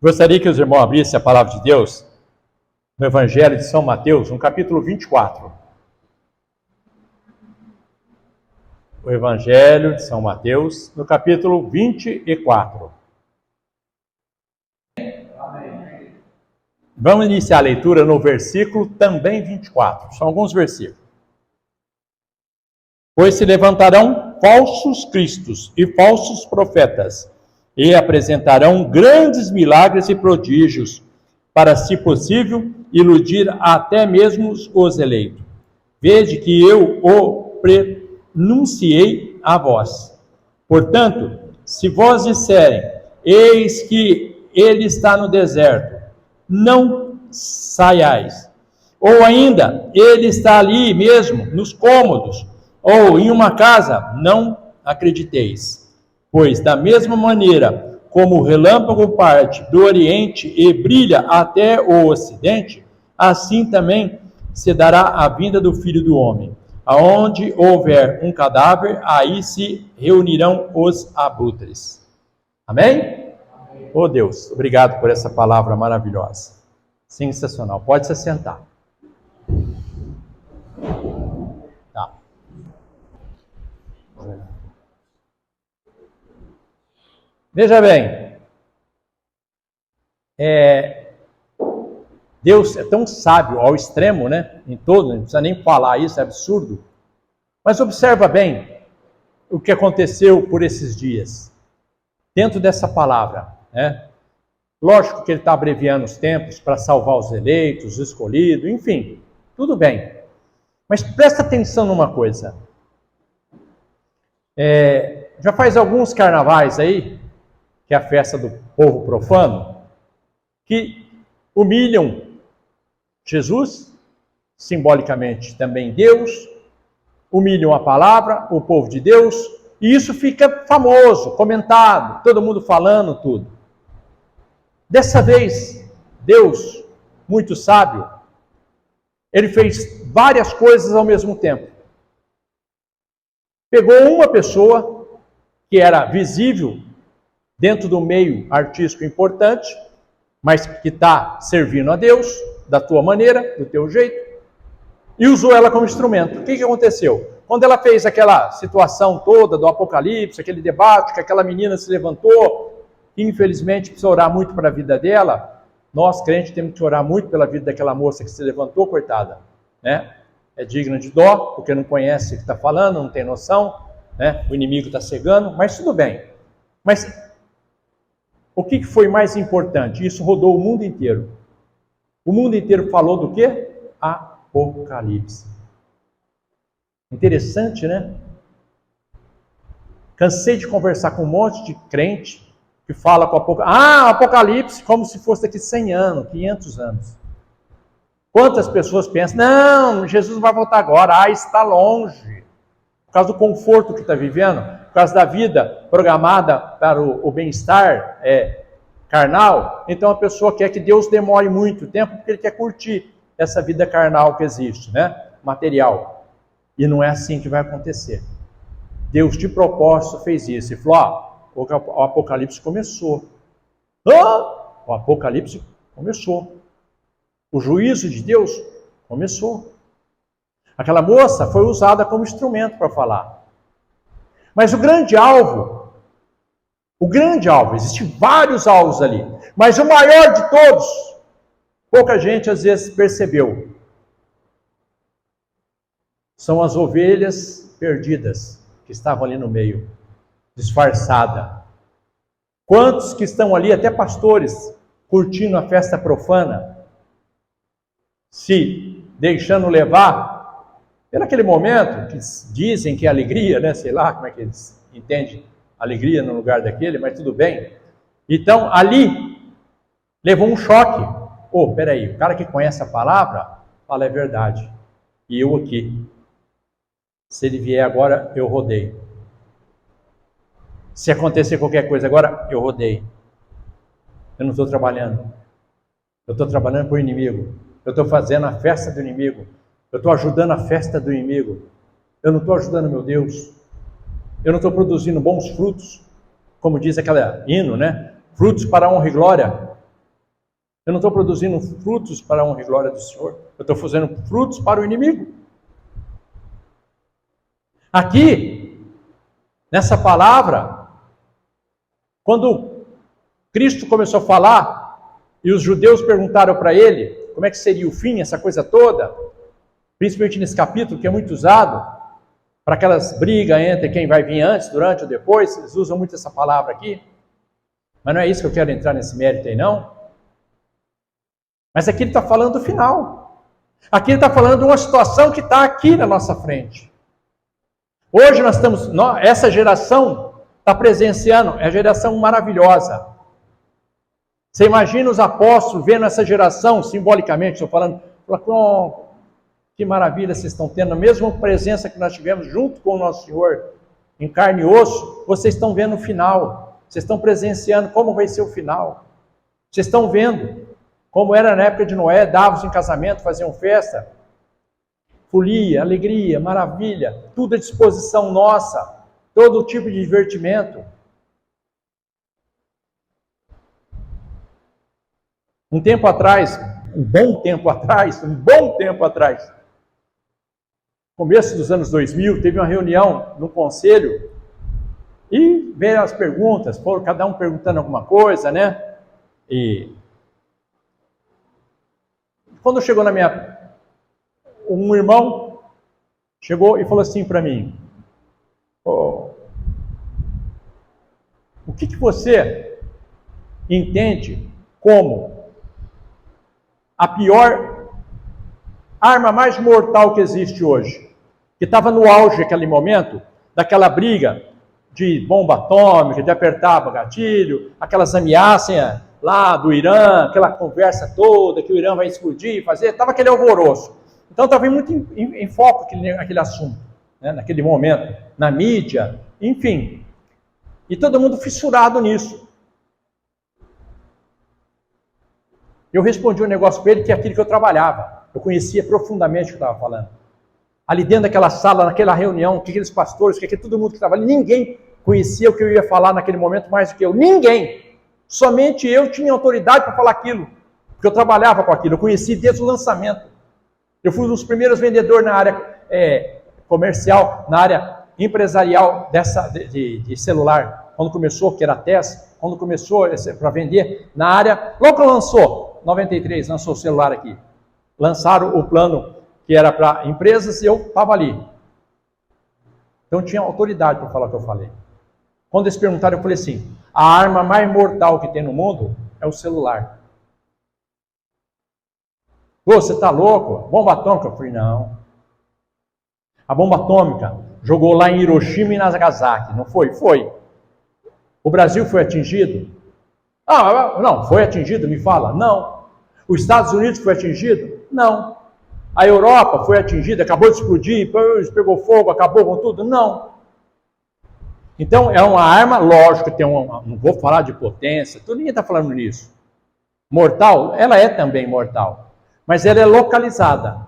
Gostaria que os irmãos abrissem a palavra de Deus no Evangelho de São Mateus, no capítulo 24. O Evangelho de São Mateus, no capítulo 24. Amém. Vamos iniciar a leitura no versículo também 24. São alguns versículos. Pois se levantarão falsos cristos e falsos profetas, e apresentarão grandes milagres e prodígios, para, se possível, iludir até mesmo os eleitos. Vede que eu o prenunciei a vós. Portanto, se vós disserem, eis que ele está no deserto, não saiais. Ou ainda, ele está ali mesmo, nos cômodos, ou em uma casa, não acrediteis. Pois, da mesma maneira como o relâmpago parte do Oriente e brilha até o Ocidente, assim também se dará a vinda do Filho do Homem. Aonde houver um cadáver, aí se reunirão os abutres. Amém? Amém. Oh Deus, obrigado por essa palavra maravilhosa. Sensacional. Pode se assentar. Tá. Veja bem, Deus é tão sábio ao extremo, né? Em todo, não precisa nem falar isso, é absurdo. Mas observa bem o que aconteceu por esses dias, dentro dessa palavra, né? Lógico que ele está abreviando os tempos para salvar os eleitos, os escolhidos, enfim, tudo bem. Mas presta atenção numa coisa. Já faz alguns carnavais aí, que é a festa do povo profano, que humilham Jesus, simbolicamente também Deus, humilham a palavra, o povo de Deus, e isso fica famoso, comentado, todo mundo falando tudo. Dessa vez, Deus, muito sábio, ele fez várias coisas ao mesmo tempo. Pegou uma pessoa que era visível dentro do meio artístico importante, mas que está servindo a Deus, da tua maneira, do teu jeito, e usou ela como instrumento. O que aconteceu? Quando ela fez aquela situação toda do Apocalipse, aquele debate, que aquela menina se levantou, infelizmente precisa orar muito para a vida dela, nós crentes temos que orar muito pela vida daquela moça que se levantou, coitada, né? É digna de dó, porque não conhece o que está falando, não tem noção, né? O inimigo está cegando, mas tudo bem. Mas o que foi mais importante? Isso rodou o mundo inteiro. O mundo inteiro falou do quê? Apocalipse. Interessante, né? Cansei de conversar com um monte de crente que fala com Apocalipse como se fosse daqui 100 anos, 500 anos. Quantas pessoas pensam, não, Jesus vai voltar agora, está longe. Por causa do conforto que está vivendo, por causa da vida programada para o bem-estar carnal, então a pessoa quer que Deus demore muito tempo, porque ele quer curtir essa vida carnal que existe, né? Material. E não é assim que vai acontecer. Deus de propósito fez isso e falou, o Apocalipse começou. O Apocalipse começou. O juízo de Deus começou. Aquela moça foi usada como instrumento para falar. Mas o grande alvo, existem vários alvos ali, mas o maior de todos, pouca gente às vezes percebeu, são as ovelhas perdidas que estavam ali no meio, disfarçada. Quantos que estão ali, até pastores, curtindo a festa profana, se deixando levar naquele momento, que dizem que é alegria, né? Sei lá como é que eles entendem alegria no lugar daquele, mas tudo bem. Então, ali, levou um choque. Peraí, o cara que conhece a palavra, fala, é verdade. E eu aqui. Se ele vier agora, eu rodei. Se acontecer qualquer coisa agora, eu rodei. Eu não estou trabalhando. Eu estou trabalhando para o inimigo. Eu estou fazendo a festa do inimigo. Eu estou ajudando a festa do inimigo. Eu não estou ajudando meu Deus. Eu não estou produzindo bons frutos. Como diz aquele hino, né? Frutos para a honra e glória. Eu não estou produzindo frutos para a honra e glória do Senhor. Eu estou fazendo frutos para o inimigo. Aqui, nessa palavra, quando Cristo começou a falar e os judeus perguntaram para ele como é que seria o fim, essa coisa toda, principalmente nesse capítulo que é muito usado para aquelas brigas entre quem vai vir antes, durante ou depois, eles usam muito essa palavra aqui, mas não é isso que eu quero entrar nesse mérito aí não. Mas aqui ele está falando do final. Aqui ele está falando de uma situação que está aqui na nossa frente. Hoje nós estamos, essa geração está presenciando, é a geração maravilhosa. Você imagina os apóstolos vendo essa geração, simbolicamente, estou falando, oh, que maravilha vocês estão tendo, a mesma presença que nós tivemos junto com o nosso Senhor, em carne e osso, vocês estão vendo o final, vocês estão presenciando como vai ser o final, vocês estão vendo como era na época de Noé, davam-se em casamento, faziam festa, folia, alegria, maravilha, tudo à disposição nossa, todo tipo de divertimento. Um bom tempo atrás, começo dos anos 2000, teve uma reunião no conselho e veio as perguntas, foram cada um perguntando alguma coisa, né? E quando chegou um irmão chegou e falou assim para mim, oh, o que você entende como a pior arma mais mortal que existe hoje? Que estava no auge naquele momento, daquela briga de bomba atômica, de apertar o gatilho, aquelas ameaças lá do Irã, aquela conversa toda, que o Irã vai explodir, estava aquele alvoroço. Então estava muito em foco aquele assunto, né, naquele momento, na mídia, enfim. E todo mundo fissurado nisso. Eu respondi um negócio para ele que é aquilo que eu trabalhava. Eu conhecia profundamente o que eu estava falando. Ali dentro daquela sala, naquela reunião, aqueles pastores, todo mundo que estava ali, ninguém conhecia o que eu ia falar naquele momento mais do que eu. Ninguém! Somente eu tinha autoridade para falar aquilo. Porque eu trabalhava com aquilo, eu conheci desde o lançamento. Eu fui um dos primeiros vendedores na área comercial, na área empresarial de celular. Quando começou, que era a TES, quando começou para vender, na área, logo que lançou, 93, lançou o celular aqui. Lançaram o plano que era para empresas e eu estava ali. Então tinha autoridade para falar o que eu falei. Quando eles perguntaram, eu falei assim, a arma mais mortal que tem no mundo é o celular. Pô, você está louco? Bomba atômica? Eu falei, não. A bomba atômica jogou lá em Hiroshima e Nagasaki, não foi? Foi. O Brasil foi atingido? Ah, não, foi atingido, me fala. Não. Os Estados Unidos foi atingido? Não. A Europa foi atingida, acabou de explodir, pegou fogo, acabou com tudo? Não. Então, é uma arma, lógico, não vou falar de potência, ninguém está falando nisso. Mortal, ela é também mortal, mas ela é localizada.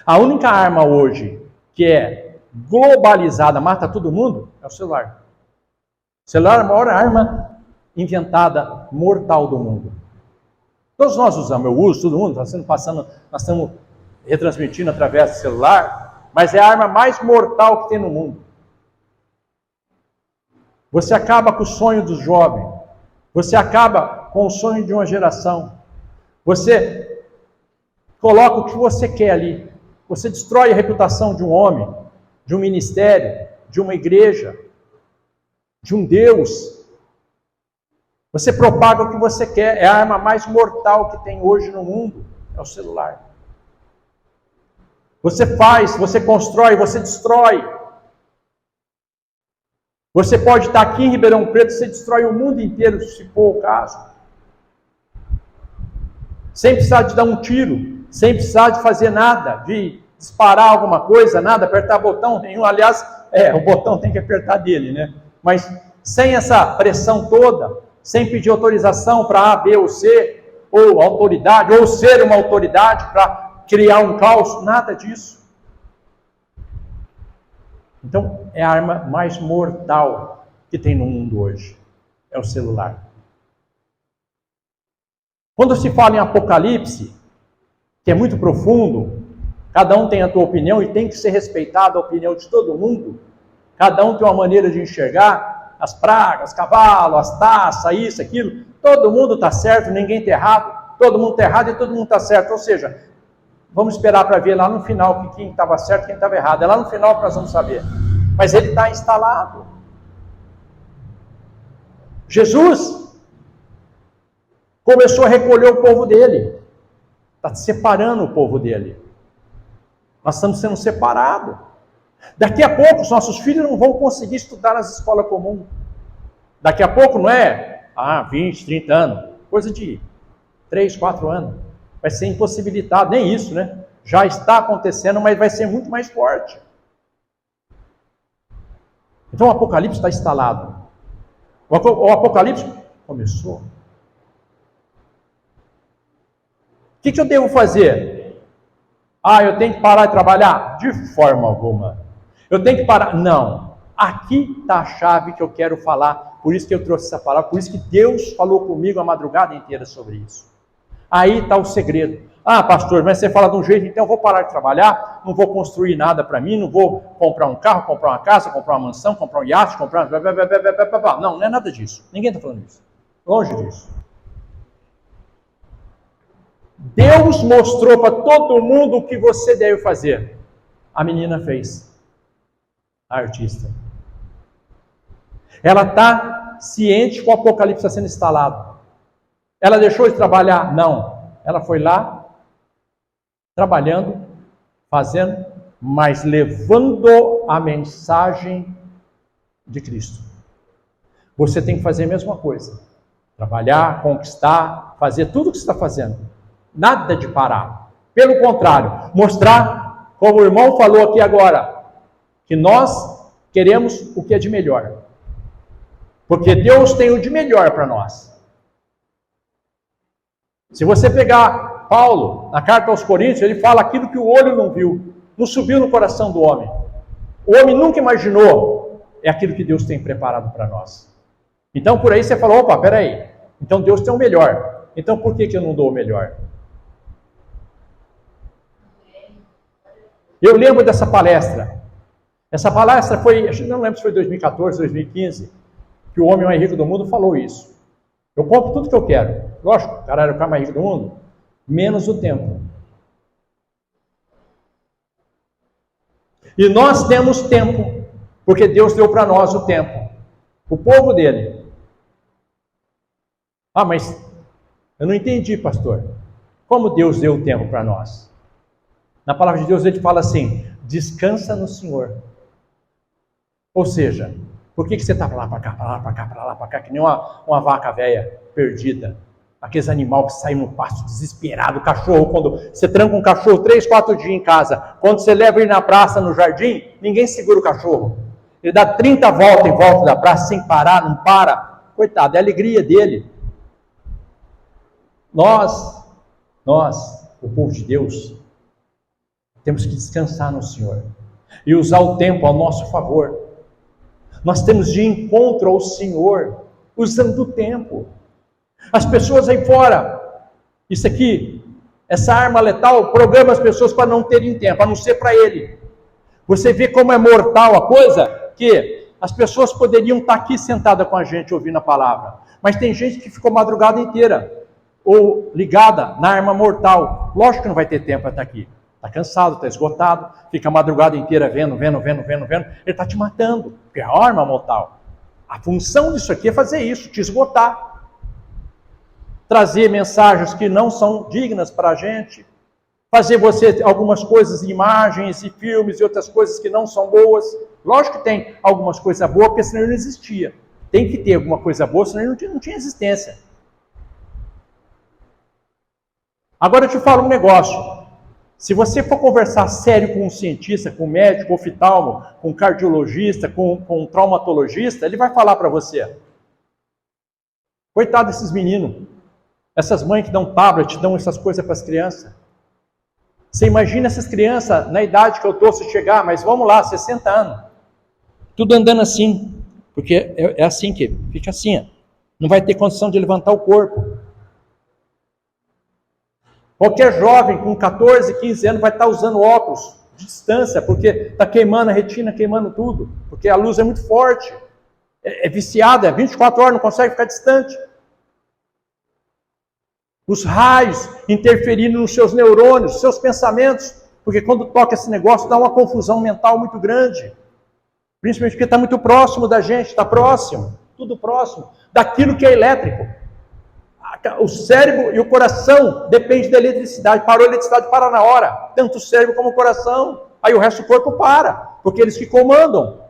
A única arma hoje que é globalizada, mata todo mundo, é o celular. O celular é a maior arma inventada mortal do mundo. Todos nós usamos, eu uso, todo mundo, nós estamos retransmitindo através do celular, mas é a arma mais mortal que tem no mundo. Você acaba com o sonho dos jovens, você acaba com o sonho de uma geração, você coloca o que você quer ali, você destrói a reputação de um homem, de um ministério, de uma igreja, de um Deus. Você propaga o que você quer, é a arma mais mortal que tem hoje no mundo, é o celular. Você faz, você constrói, você destrói. Você pode estar aqui em Ribeirão Preto, você destrói o mundo inteiro, se for o caso. Sem precisar de dar um tiro, sem precisar de fazer nada, de disparar alguma coisa, nada, apertar botão nenhum. Aliás, o botão tem que apertar dele, né? Mas sem essa pressão toda, sem pedir autorização para A, B ou C, ou autoridade, ou ser uma autoridade para criar um caos, nada disso. Então, é a arma mais mortal que tem no mundo hoje, é o celular. Quando se fala em Apocalipse, que é muito profundo, cada um tem a tua opinião e tem que ser respeitada a opinião de todo mundo. Cada um tem uma maneira de enxergar as pragas, cavalo, as taças, isso, aquilo. Todo mundo está certo, ninguém está errado. Todo mundo está errado e todo mundo está certo. Ou seja, vamos esperar para ver lá no final quem estava certo e quem estava errado. É lá no final que nós vamos saber. Mas ele está instalado. Jesus começou a recolher o povo dele. Está separando o povo dele. Nós estamos sendo separados. Daqui a pouco os nossos filhos não vão conseguir estudar nas escolas comuns. Daqui a pouco não é 20, 30 anos. Coisa de 3, 4 anos. Vai ser impossibilitado. Nem isso, né? Já está acontecendo, mas vai ser muito mais forte. Então o Apocalipse está instalado. O Apocalipse começou. O que eu devo fazer? Eu tenho que parar de trabalhar? De forma alguma. Eu tenho que parar? Não. Aqui está a chave que eu quero falar. Por isso que eu trouxe essa palavra. Por isso que Deus falou comigo a madrugada inteira sobre isso. Aí está o segredo. Pastor, mas você fala de um jeito, então eu vou parar de trabalhar, não vou construir nada para mim, não vou comprar um carro, comprar uma casa, comprar uma mansão, comprar um iate, comprar... Não é nada disso. Ninguém está falando isso. Longe disso. Deus mostrou para todo mundo o que você deve fazer. A menina fez. A artista. Ela está ciente que o Apocalipse está sendo instalado. Ela deixou de trabalhar? Não. Ela foi lá, trabalhando, fazendo, mas levando a mensagem de Cristo. Você tem que fazer a mesma coisa. Trabalhar, conquistar, fazer tudo o que você está fazendo. Nada de parar. Pelo contrário, mostrar, como o irmão falou aqui agora, que nós queremos o que é de melhor. Porque Deus tem o de melhor para nós. Se você pegar Paulo, na carta aos Coríntios, ele fala aquilo que o olho não viu, não subiu no coração do homem. O homem nunca imaginou, é aquilo que Deus tem preparado para nós. Então por aí você falou, opa, peraí, então Deus tem o melhor. Então por que eu não dou o melhor? Eu lembro dessa palestra. Essa palestra foi, não lembro se foi 2014, 2015, que o homem mais rico do mundo falou isso. Eu compro tudo que eu quero. Lógico, o cara era o cara mais rico do mundo, menos o tempo. E nós temos tempo, porque Deus deu para nós o tempo. O povo dele. Mas eu não entendi, pastor. Como Deus deu o tempo para nós? Na palavra de Deus ele fala assim, descansa no Senhor. Ou seja, por que você está para lá, para cá, para lá, para cá, para lá, para cá, que nem uma vaca velha perdida? Aqueles animais que saem no pasto desesperado, cachorro, quando você tranca um cachorro 3, 4 dias em casa, quando você leva ele na praça, no jardim, ninguém segura o cachorro. Ele dá 30 voltas em volta da praça, sem parar, não para. Coitado, é a alegria dele. Nós, o povo de Deus, temos que descansar no Senhor e usar o tempo ao nosso favor. Nós temos de encontro ao Senhor, usando o tempo. As pessoas aí fora, isso aqui, essa arma letal, programa as pessoas para não terem tempo, a não ser para Ele. Você vê como é mortal a coisa, que as pessoas poderiam estar aqui sentadas com a gente ouvindo a palavra, mas tem gente que ficou madrugada inteira, ou ligada na arma mortal. Lógico que não vai ter tempo para estar aqui. Está cansado, está esgotado, fica a madrugada inteira vendo. Ele está te matando, porque é a arma mortal. A função disso aqui é fazer isso, te esgotar. Trazer mensagens que não são dignas para a gente. Fazer você algumas coisas, imagens e filmes e outras coisas que não são boas. Lógico que tem algumas coisas boas, porque senão ele não existia. Tem que ter alguma coisa boa, senão ele não tinha existência. Agora eu te falo um negócio. Se você for conversar sério com um cientista, com um médico, oftalmo, com um cardiologista, com um traumatologista, ele vai falar para você. Coitado desses meninos. Essas mães que dão tablet, dão essas coisas para as crianças. Você imagina essas crianças na idade que eu estou, se chegar, mas vamos lá, 60 anos. Tudo andando assim. Porque é assim que fica assim. Ó. Não vai ter condição de levantar o corpo. Qualquer jovem com 14, 15 anos vai estar usando óculos de distância, porque está queimando a retina, queimando tudo, porque a luz é muito forte, é viciada, 24 horas, não consegue ficar distante. Os raios interferindo nos seus neurônios, nos seus pensamentos, porque quando toca esse negócio dá uma confusão mental muito grande, principalmente porque está muito próximo da gente, está próximo, tudo próximo, daquilo que é elétrico. O cérebro e o coração dependem da eletricidade. Parou a eletricidade, para na hora. Tanto o cérebro como o coração. Aí o resto do corpo para, porque eles que comandam.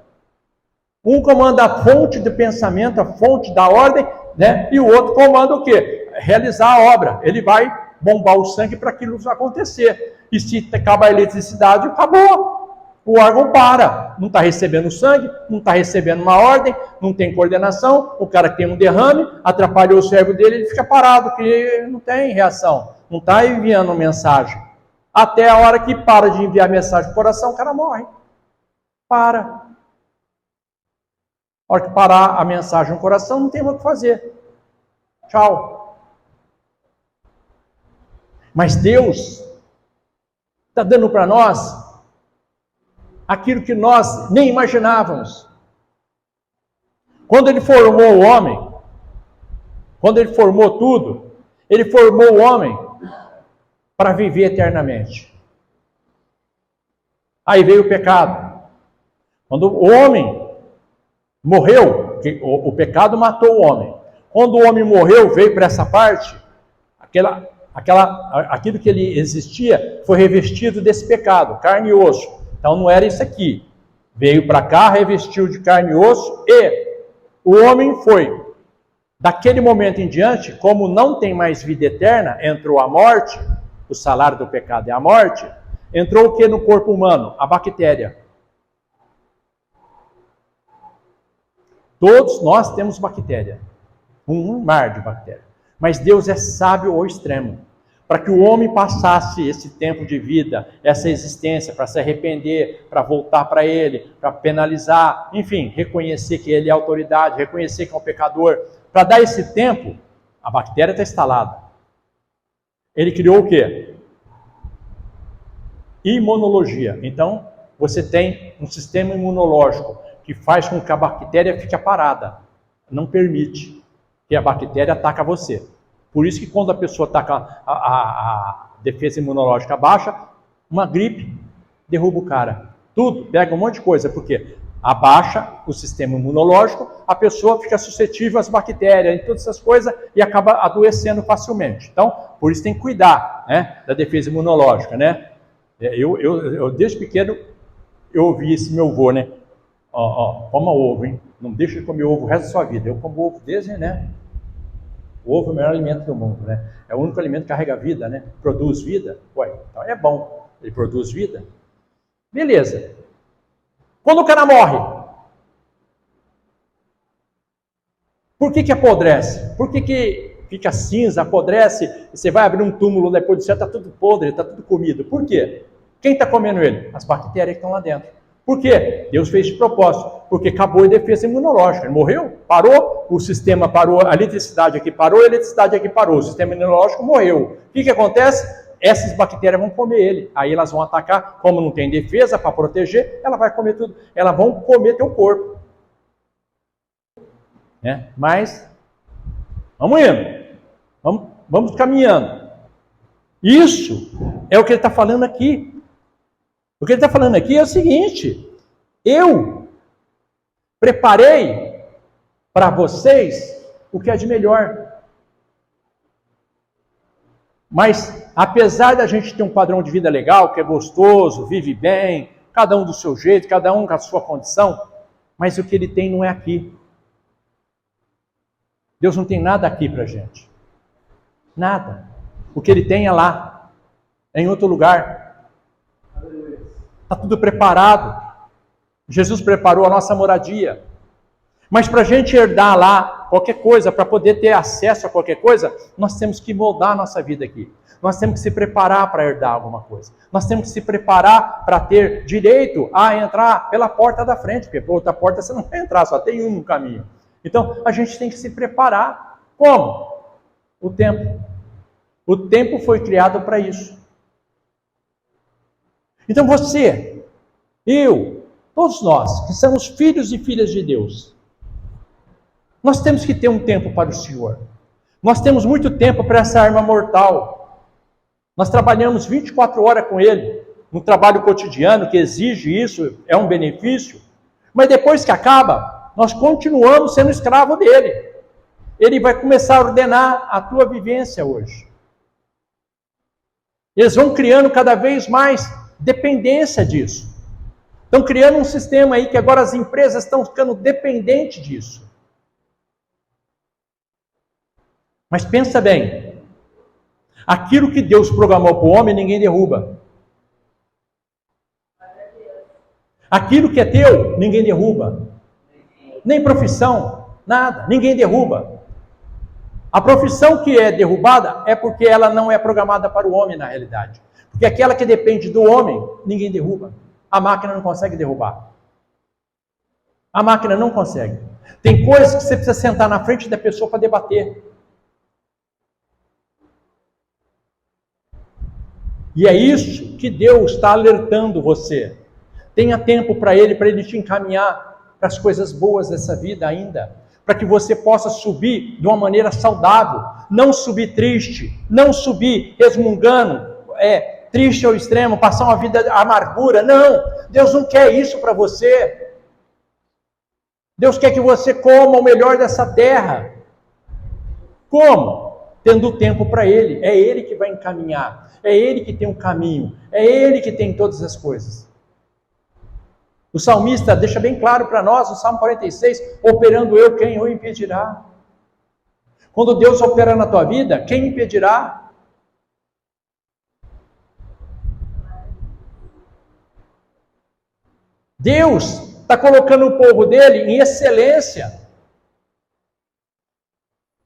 Um comanda a fonte do pensamento, a fonte da ordem, né? E o outro comanda o quê? Realizar a obra. Ele vai bombar o sangue para aquilo acontecer. E se acaba a eletricidade, acabou. O órgão para, não está recebendo sangue, não está recebendo uma ordem, não tem coordenação, o cara tem um derrame, atrapalhou o cérebro dele, ele fica parado, porque não tem reação, não está enviando mensagem. Até a hora que para de enviar mensagem para o coração, o cara morre. Para. A hora que parar a mensagem no coração, não tem mais o que fazer. Tchau. Mas Deus está dando para nós aquilo que nós nem imaginávamos. Quando ele formou o homem, quando ele formou tudo, ele formou o homem para viver eternamente. Aí veio o pecado. Quando o homem morreu, o pecado matou o homem. Quando o homem morreu, veio para essa parte, aquilo que ele existia foi revestido desse pecado, carne e osso. Então não era isso aqui. Veio para cá, revestiu de carne e osso e o homem foi. Daquele momento em diante, como não tem mais vida eterna, entrou a morte, o salário do pecado é a morte, entrou o que no corpo humano? A bactéria. Todos nós temos bactéria. Um mar de bactéria. Mas Deus é sábio ao extremo. Para que o homem passasse esse tempo de vida, essa existência, para se arrepender, para voltar para ele, para penalizar, enfim, reconhecer que ele é autoridade, reconhecer que é um pecador. Para dar esse tempo, a bactéria está instalada. Ele criou o quê? Imunologia. Então, você tem um sistema imunológico que faz com que a bactéria fique parada. Não permite que a bactéria ataque você. Por isso que quando a pessoa está com a defesa imunológica baixa, uma gripe derruba o cara. Tudo, pega um monte de coisa, porque abaixa o sistema imunológico, a pessoa fica suscetível às bactérias e todas essas coisas e acaba adoecendo facilmente. Então, por isso tem que cuidar, né, da defesa imunológica, né? Eu desde pequeno, eu ouvi esse meu avô, né? Coma ovo, hein? Não deixa de comer ovo o resto da sua vida. Eu como ovo desde, né? O ovo é o melhor alimento do mundo, né? É o único alimento que carrega vida, né? Produz vida. Ué, então é bom. Ele produz vida. Beleza. Quando o cara morre, por que apodrece? Por que fica cinza, apodrece, e você vai abrir um túmulo depois do céu, está tudo podre, está tudo comido? Por quê? Quem está comendo ele? As bactérias que estão lá dentro. Por quê? Deus fez de propósito. Porque acabou a defesa imunológica. Ele morreu, parou, o sistema parou, a eletricidade aqui parou, a eletricidade aqui parou, o sistema imunológico morreu. O que acontece? Essas bactérias vão comer ele. Aí elas vão atacar, como não tem defesa para proteger, ela vai comer tudo. Elas vão comer teu corpo. Né? Mas, vamos indo. Vamos caminhando. Isso é o que ele está falando aqui. O que ele está falando aqui é o seguinte: eu preparei para vocês o que é de melhor. Mas, apesar da gente ter um padrão de vida legal, que é gostoso, vive bem, cada um do seu jeito, cada um com a sua condição, mas o que ele tem não é aqui. Deus não tem nada aqui para a gente. Nada. O que ele tem é lá, é em outro lugar. Está tudo preparado. Jesus preparou a nossa moradia. Mas para a gente herdar lá qualquer coisa, para poder ter acesso a qualquer coisa, nós temos que moldar a nossa vida aqui. Nós temos que se preparar para herdar alguma coisa. Nós temos que se preparar para ter direito a entrar pela porta da frente, porque por outra porta você não vai entrar, só tem um no caminho. Então, a gente tem que se preparar. Como? O tempo. O tempo foi criado para isso. Então você, eu, todos nós, que somos filhos e filhas de Deus, nós temos que ter um tempo para o Senhor. Nós temos muito tempo para essa arma mortal. Nós trabalhamos 24 horas com Ele, um trabalho cotidiano que exige isso, é um benefício, mas depois que acaba, nós continuamos sendo escravo dele. Ele vai começar a ordenar a tua vivência hoje. Eles vão criando cada vez mais dependência disso. Estão criando um sistema aí que agora as empresas estão ficando dependentes disso. Mas pensa bem, aquilo que Deus programou para o homem, ninguém derruba. Aquilo que é teu, ninguém derruba. Nem profissão, nada, ninguém derruba. A profissão que é derrubada é porque ela não é programada para o homem na realidade. Porque aquela que depende do homem, ninguém derruba. A máquina não consegue derrubar. A máquina não consegue. Tem coisas que você precisa sentar na frente da pessoa para debater. E é isso que Deus está alertando você. Tenha tempo para Ele te encaminhar para as coisas boas dessa vida ainda. Para que você possa subir de uma maneira saudável. Não subir triste. Não subir resmungando. Triste ao extremo, passar uma vida de amargura. Não, Deus não quer isso para você. Deus quer que você coma o melhor dessa terra. Como? Tendo tempo para Ele. É Ele que vai encaminhar. É Ele que tem um caminho. É Ele que tem todas as coisas. O salmista deixa bem claro para nós, no Salmo 46, operando eu, quem o impedirá? Quando Deus opera na tua vida, quem impedirá? Deus está colocando o povo dele em excelência.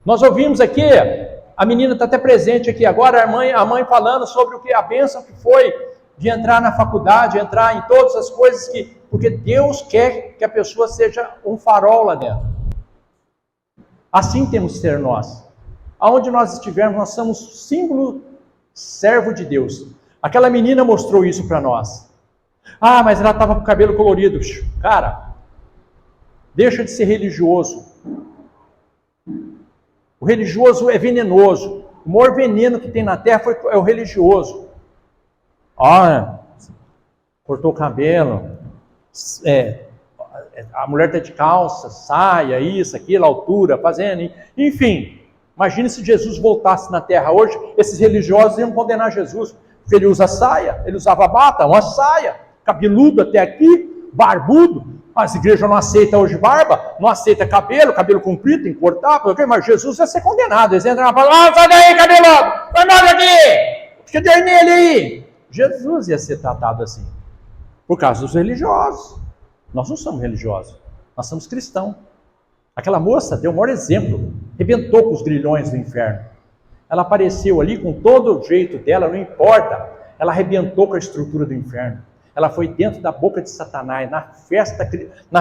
Nós ouvimos aqui, a menina está até presente aqui agora, a mãe falando sobre o que a bênção que foi de entrar na faculdade, entrar em todas as coisas porque Deus quer que a pessoa seja um farol lá dentro. Assim temos que ser nós. Aonde nós estivermos, nós somos símbolo servo de Deus. Aquela menina mostrou isso para nós. Ah, mas ela estava com o cabelo colorido. Cara, deixa de ser religioso. O religioso é venenoso. O maior veneno que tem na terra é o religioso. Olha, cortou o cabelo. A mulher está de calça, saia, isso, aquilo, altura, fazendo. Enfim, imagine se Jesus voltasse na terra hoje, esses religiosos iam condenar Jesus. Porque ele usa saia, ele usava bata, uma saia. Cabeludo até aqui, barbudo. As igrejas não aceitam hoje barba, não aceita cabelo comprido, tem que cortar, mas Jesus ia ser condenado. Eles entram na palavra, sai daí, cabeludo, vai embora daqui, o que deu nele aí? Jesus ia ser tratado assim, por causa dos religiosos. Nós não somos religiosos, nós somos cristãos. Aquela moça deu o maior exemplo, arrebentou com os grilhões do inferno. Ela apareceu ali com todo o jeito dela, não importa, ela arrebentou com a estrutura do inferno. Ela foi dentro da boca de Satanás, na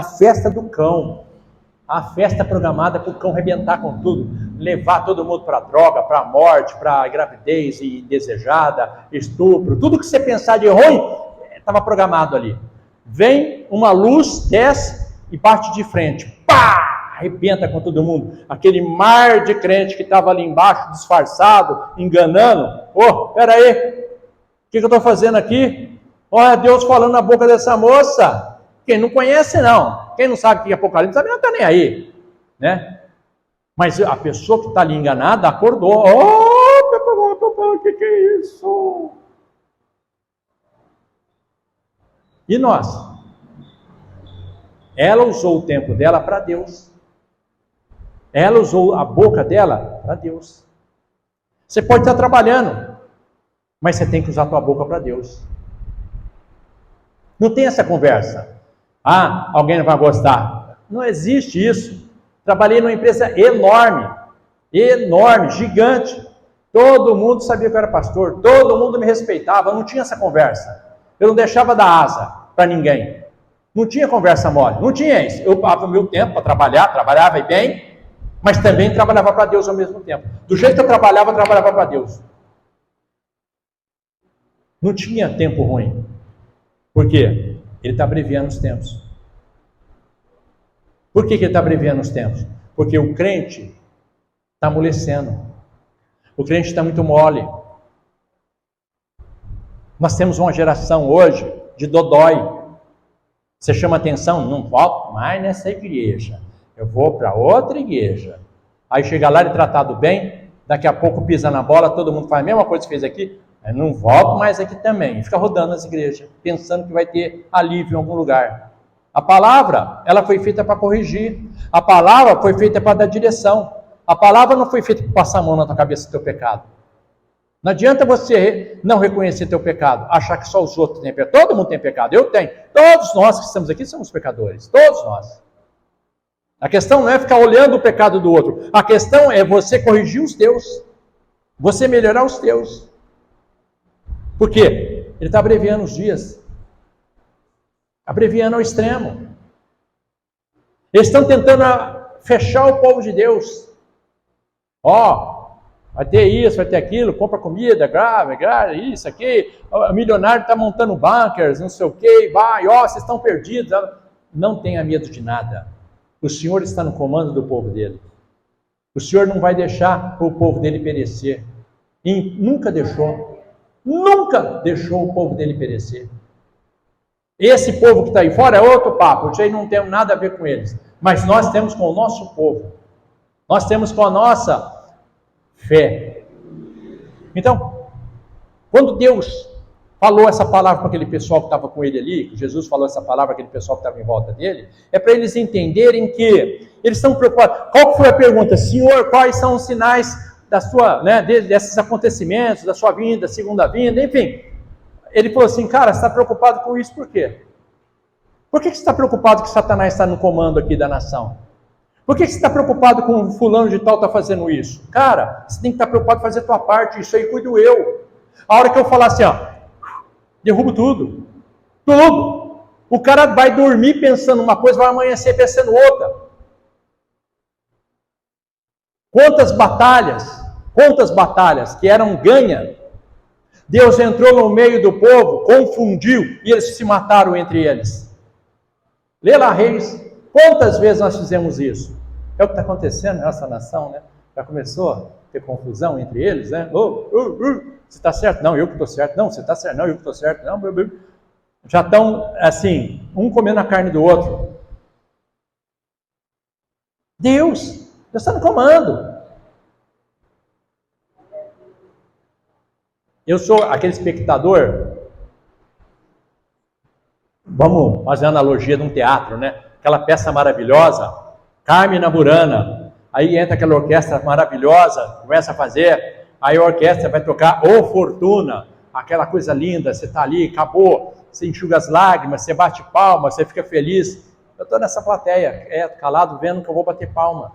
festa do cão. A festa programada para o cão arrebentar com tudo. Levar todo mundo para a droga, para a morte, para a gravidez indesejada, estupro. Tudo que você pensar de ruim, estava programado ali. Vem uma luz, desce e bate de frente. Pá! Arrebenta com todo mundo. Aquele mar de crente que estava ali embaixo, disfarçado, enganando. Espera aí. O que eu estou fazendo aqui? Olha Deus falando na boca dessa moça. Quem não conhece, não. Quem não sabe o que é Apocalipse, também não está nem aí. Né? Mas a pessoa que está ali enganada, acordou. O que é isso? E nós? Ela usou o tempo dela para Deus. Ela usou a boca dela para Deus. Você pode estar trabalhando, mas você tem que usar a tua boca para Deus. Não tem essa conversa. Ah, alguém não vai gostar. Não existe isso. Trabalhei numa empresa enorme, gigante. Todo mundo sabia que eu era pastor, todo mundo me respeitava, não tinha essa conversa. Eu não deixava dar asa para ninguém. Não tinha conversa mole, não tinha isso. Eu dava o meu tempo para trabalhar, trabalhava bem, mas também trabalhava para Deus ao mesmo tempo. Do jeito que eu trabalhava para Deus. Não tinha tempo ruim. Por quê? Ele está abreviando os tempos. Por que ele está abreviando os tempos? Porque o crente está amolecendo. O crente está muito mole. Nós temos uma geração hoje de dodói. Você chama atenção? Não volto mais nessa igreja. Eu vou para outra igreja. Aí chega lá e tratado bem, daqui a pouco pisa na bola, todo mundo faz a mesma coisa que fez aqui. Eu não volto mais aqui também. E fica rodando as igrejas, pensando que vai ter alívio em algum lugar. A palavra, ela foi feita para corrigir. A palavra foi feita para dar direção. A palavra não foi feita para passar a mão na tua cabeça do teu pecado. Não adianta você não reconhecer teu pecado, achar que só os outros têm pecado. Todo mundo tem pecado, eu tenho. Todos nós que estamos aqui somos pecadores, todos nós. A questão não é ficar olhando o pecado do outro. A questão é você corrigir os teus. Você melhorar os teus. Por quê? Ele está abreviando os dias. Abreviando ao extremo. Eles estão tentando fechar o povo de Deus. Vai ter isso, vai ter aquilo, compra comida, grave, isso aqui. O milionário está montando bunkers, não sei o quê, vocês estão perdidos. Não tenha medo de nada. O Senhor está no comando do povo dele. O Senhor não vai deixar o povo dele perecer. E nunca deixou o povo dele perecer. Esse povo que está aí fora é outro papo, eu não tenho nada a ver com eles. Mas nós temos com o nosso povo. Nós temos com a nossa fé. Então, quando Deus falou essa palavra para aquele pessoal que estava com ele ali, que Jesus falou essa palavra para aquele pessoal que estava em volta dele, é para eles entenderem que eles estão preocupados. Qual foi a pergunta? Senhor, quais são os sinais da sua, desses acontecimentos, da sua vinda, segunda vinda, enfim. Ele falou assim, cara, você está preocupado com isso por quê? Por que você está preocupado que Satanás está no comando aqui da nação? Por que você está preocupado com o fulano de tal está fazendo isso? Cara, você tem que estar preocupado em fazer a tua parte, isso aí cuido eu. A hora que eu falar assim, derrubo tudo. Tudo. O cara vai dormir pensando uma coisa, vai amanhecer pensando outra. Quantas batalhas que eram ganhas, Deus entrou no meio do povo, confundiu, e eles se mataram entre eles. Lê lá, Reis, quantas vezes nós fizemos isso? É o que está acontecendo nessa nação, né? Já começou a ter confusão entre eles, né? Você está certo? Não, eu que estou certo. Não, você está certo? Não, eu que estou certo. Não, já estão, assim, um comendo a carne do outro. Deus está no comando. Eu sou aquele espectador, vamos fazer a analogia de um teatro, né? Aquela peça maravilhosa, Carmen na Burana, aí entra aquela orquestra maravilhosa, começa a fazer, aí a orquestra vai tocar Ô Fortuna, aquela coisa linda, você está ali, acabou, você enxuga as lágrimas, você bate palma, você fica feliz. Eu estou nessa plateia, calado, vendo que eu vou bater palma.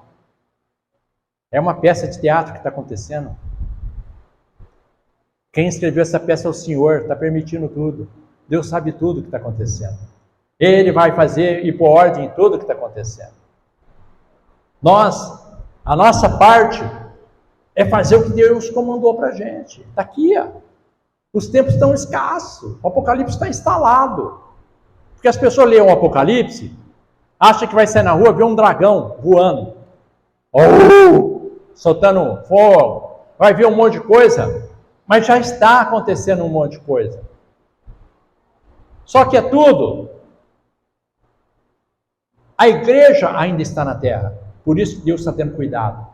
É uma peça de teatro que está acontecendo. Quem escreveu essa peça é o Senhor, está permitindo tudo. Deus sabe tudo o que está acontecendo. Ele vai fazer e pôr ordem em tudo o que está acontecendo. A nossa parte é fazer o que Deus comandou para a gente. Está aqui, os tempos estão escassos, o Apocalipse está instalado. Porque as pessoas leem o Apocalipse, acham que vai sair na rua, ver um dragão voando, soltando fogo, vai ver um monte de coisa, mas já está acontecendo um monte de coisa. Só que é tudo. A igreja ainda está na terra, por isso que Deus está tendo cuidado.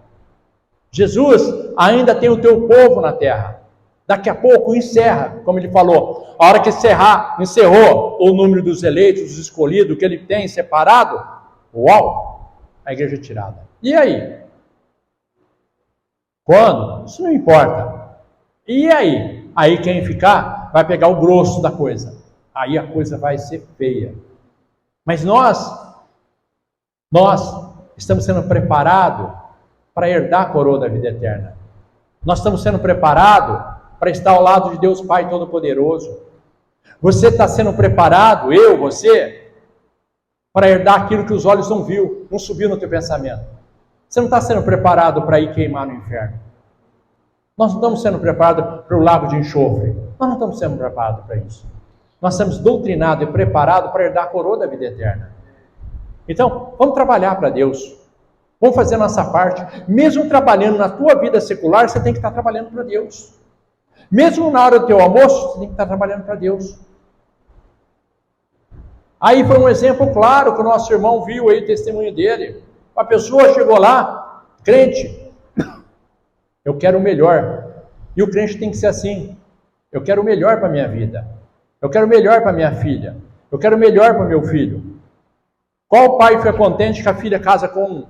Jesus ainda tem o teu povo na terra. Daqui a pouco encerra, como ele falou. A hora que encerrou o número dos eleitos, dos escolhidos, que ele tem separado, a igreja é tirada. E aí? Quando? Isso não importa. E aí? Aí quem ficar vai pegar o grosso da coisa. Aí a coisa vai ser feia. Mas nós estamos sendo preparados para herdar a coroa da vida eterna. Nós estamos sendo preparados para estar ao lado de Deus Pai Todo-Poderoso. Você está sendo preparado, você, para herdar aquilo que os olhos não viu, não subiu no teu pensamento. Você não está sendo preparado para ir queimar no inferno. Nós não estamos sendo preparados para o lago de enxofre. Nós não estamos sendo preparados para isso. Nós somos doutrinados e preparados para herdar a coroa da vida eterna. Então, vamos trabalhar para Deus. Vamos fazer a nossa parte. Mesmo trabalhando na tua vida secular, você tem que estar trabalhando para Deus. Mesmo na hora do teu almoço, você tem que estar trabalhando para Deus. Aí foi um exemplo claro que o nosso irmão viu aí o testemunho dele. Uma pessoa chegou lá, crente, eu quero o melhor. E o crente tem que ser assim. Eu quero o melhor para a minha vida. Eu quero o melhor para minha filha. Eu quero o melhor para meu filho. Qual pai fica contente que a filha casa com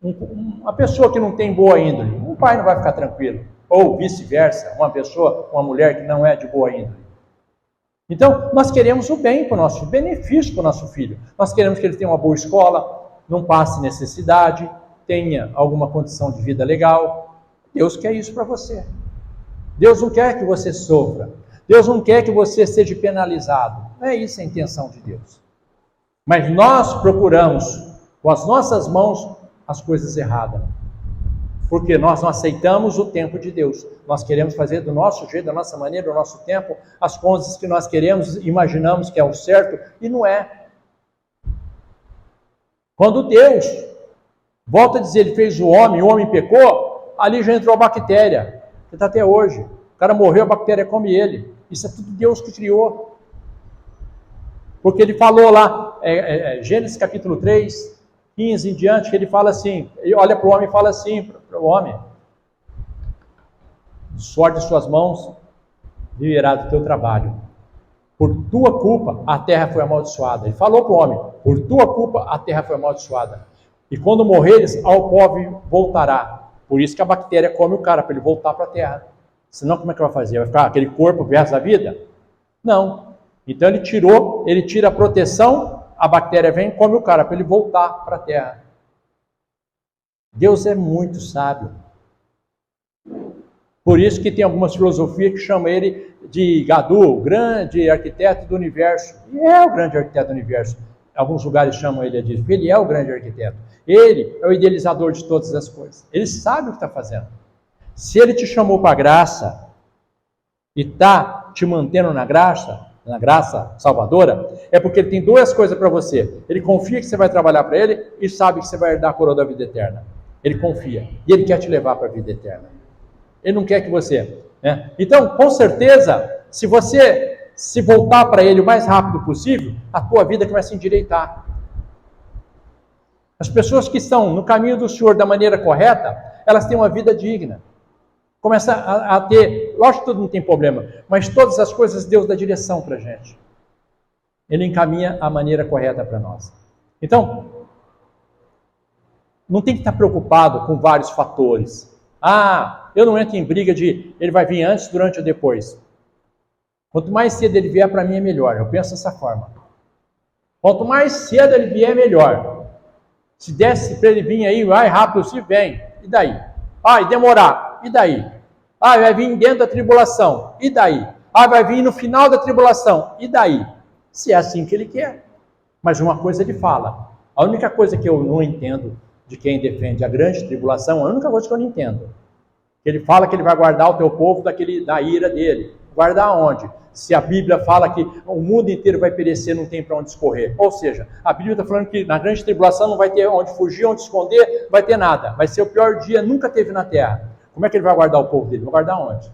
uma pessoa que não tem boa índole? Um pai não vai ficar tranquilo. Ou vice-versa, uma mulher que não é de boa índole. Então, nós queremos o bem para o nosso filho, benefício para o nosso filho. Nós queremos que ele tenha uma boa escola, não passe necessidade, tenha alguma condição de vida legal. Deus quer isso para você. Deus não quer que você sofra. Deus não quer que você seja penalizado. Não é isso a intenção de Deus. Mas nós procuramos, com as nossas mãos, as coisas erradas. Porque nós não aceitamos o tempo de Deus. Nós queremos fazer do nosso jeito, da nossa maneira, do nosso tempo, as coisas que nós queremos, imaginamos que é o certo, e não é. Quando Deus, volta a dizer, ele fez o homem pecou, ali já entrou a bactéria, que está até hoje. O cara morreu, a bactéria come ele. Isso é tudo Deus que criou. Porque ele falou lá, Gênesis capítulo 3, 15 em diante, que ele fala assim, ele olha para o homem e fala assim, para o homem, do suor de suas mãos viverá do teu trabalho. Por tua culpa a terra foi amaldiçoada. Ele falou para o homem, por tua culpa a terra foi amaldiçoada. E quando morreres, ao pó voltará. Por isso que a bactéria come o cara, para ele voltar para a terra. Senão como é que vai fazer? Vai ficar aquele corpo versus a vida? Não. Então ele tira a proteção, a bactéria vem e come o cara, para ele voltar para a terra. Deus é muito sábio. Por isso que tem algumas filosofias que chamam ele de Gadu, o grande arquiteto do universo. E é o grande arquiteto do universo. Alguns lugares chamam ele disso, porque ele é o grande arquiteto. Ele é o idealizador de todas as coisas. Ele sabe o que está fazendo. Se ele te chamou para a graça e está te mantendo na graça salvadora, é porque ele tem duas coisas para você. Ele confia que você vai trabalhar para ele e sabe que você vai herdar a coroa da vida eterna. Ele confia. E ele quer te levar para a vida eterna. Ele não quer que você... né? Então, com certeza, se você se voltar para ele o mais rápido possível, a tua vida começa a endireitar. As pessoas que estão no caminho do Senhor da maneira correta, elas têm uma vida digna. Começa a ter, lógico que todo mundo tem problema, mas todas as coisas Deus dá direção para a gente. Ele encaminha a maneira correta para nós. Então, não tem que estar preocupado com vários fatores. Eu não entro em briga de ele vai vir antes, durante ou depois. Quanto mais cedo ele vier, para mim é melhor. Eu penso dessa forma. Quanto mais cedo ele vier, melhor. Se desse para ele vir aí, vai rápido, se vem. E daí? E demorar. E daí? Vai vir dentro da tribulação. E daí? Vai vir no final da tribulação. E daí? Se é assim que ele quer. Mas uma coisa ele fala. A única coisa que eu não entendo de quem defende a grande tribulação, a única coisa que eu não entendo. Ele fala que ele vai guardar o teu povo da ira dele. Guardar onde? Se a Bíblia fala que o mundo inteiro vai perecer, não tem para onde escorrer. Ou seja, a Bíblia está falando que na grande tribulação não vai ter onde fugir, onde esconder, não vai ter nada. Vai ser o pior dia, nunca teve na terra. Como é que ele vai guardar o povo dele? Vai guardar onde?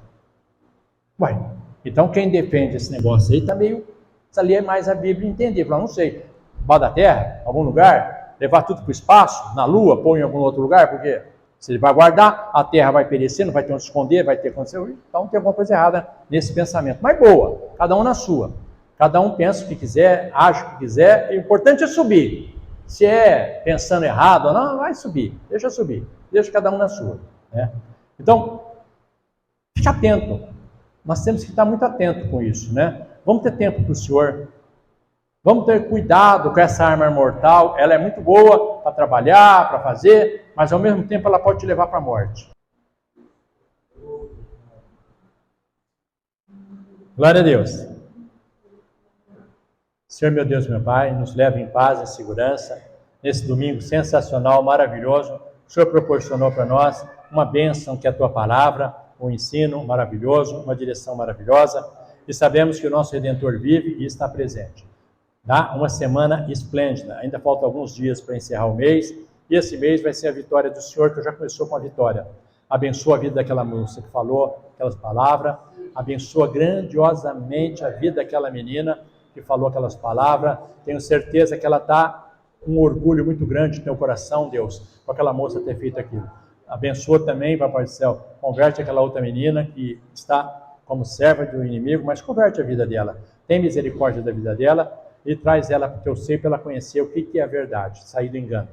Então quem defende esse negócio aí está meio... Precisa ler mais a Bíblia e entender. Fala, não sei, debaixo da terra, algum lugar, levar tudo para o espaço, na lua, pôr em algum outro lugar, porque se ele vai guardar, a terra vai perecer, não vai ter onde esconder, vai ter acontecer. Então tem alguma coisa errada nesse pensamento. Mas boa, cada um na sua. Cada um pensa o que quiser, acha o que quiser. O importante é subir. Se é pensando errado ou não, vai subir. Deixa subir. Deixa cada um na sua. Né? Então, fique atento. Nós temos que estar muito atento com isso. Né? Vamos ter tempo para o Senhor. Vamos ter cuidado com essa arma mortal. Ela é muito boa para trabalhar, para fazer, mas ao mesmo tempo ela pode te levar para a morte. Glória a Deus. Senhor meu Deus, meu Pai, nos leva em paz e segurança nesse domingo sensacional, maravilhoso. O Senhor proporcionou para nós uma bênção que é a Tua Palavra, um ensino maravilhoso, uma direção maravilhosa. e sabemos que o nosso Redentor vive e está presente. Tá? Uma semana esplêndida, ainda faltam alguns dias para encerrar o mês, e esse mês vai ser a vitória do Senhor, que já começou com a vitória. Abençoa a vida daquela moça que falou aquelas palavras, abençoa grandiosamente a vida daquela menina que falou aquelas palavras. Tenho certeza que ela está com um orgulho muito grande no teu coração, Deus, com aquela moça ter feito aquilo. Abençoa também, Papai do Céu, converte aquela outra menina que está como serva do inimigo, mas converte a vida dela. Tem misericórdia da vida dela e traz ela para o teu seio para ela conhecer o que é a verdade, sair do engano.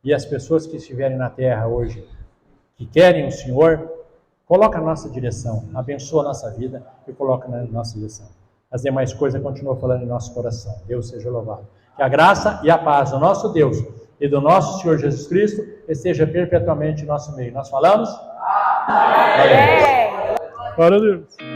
E as pessoas que estiverem na terra hoje, que querem o Senhor, coloca na nossa direção, abençoa a nossa vida e coloca na nossa direção. As demais coisas continuam falando em nosso coração. Deus seja louvado. Que a graça e a paz do nosso Deus e do nosso Senhor Jesus Cristo esteja perpetuamente em nosso meio. Nós falamos? Amém. Glória a Deus.